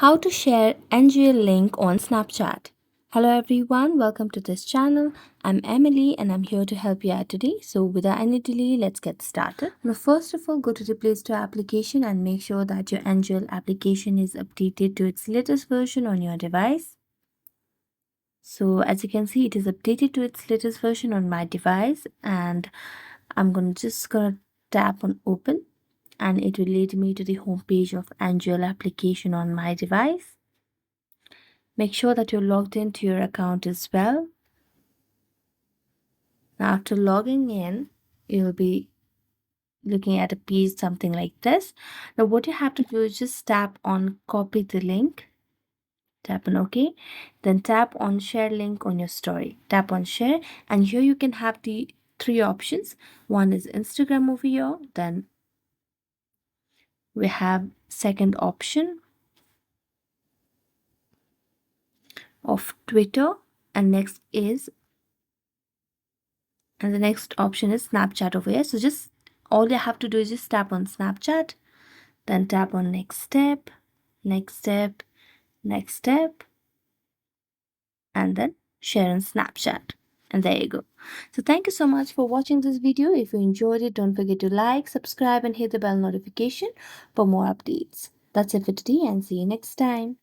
How to share NGL link on Snapchat. Hello everyone, welcome to this channel. I'm Emily and I'm here to help you out today. So without any delay, let's get started. Now first of all, go to the Play Store application and make sure that your NGL application is updated to its latest version on your device. So as you can see, it is updated to its latest version on my device, and I'm just gonna tap on open, and it will lead me to the home page of NGL application on my device. Make sure that you're logged into your account as well. Now, after logging in, you'll be looking at a page something like this. Now, what you have to do is just tap on copy the link, tap on OK, then tap on share link on your story. Tap on share, and here you can have the three options. One is Instagram over here, then we have second option of Twitter, and the next option is Snapchat over here. So just all you have to do is just tap on Snapchat, then tap on next step, next step, next step, and then share on Snapchat. And there you go. So thank you so much for watching this video. If you enjoyed it, don't forget to like, subscribe, and hit the bell notification for more updates. That's it for today, and see you next time.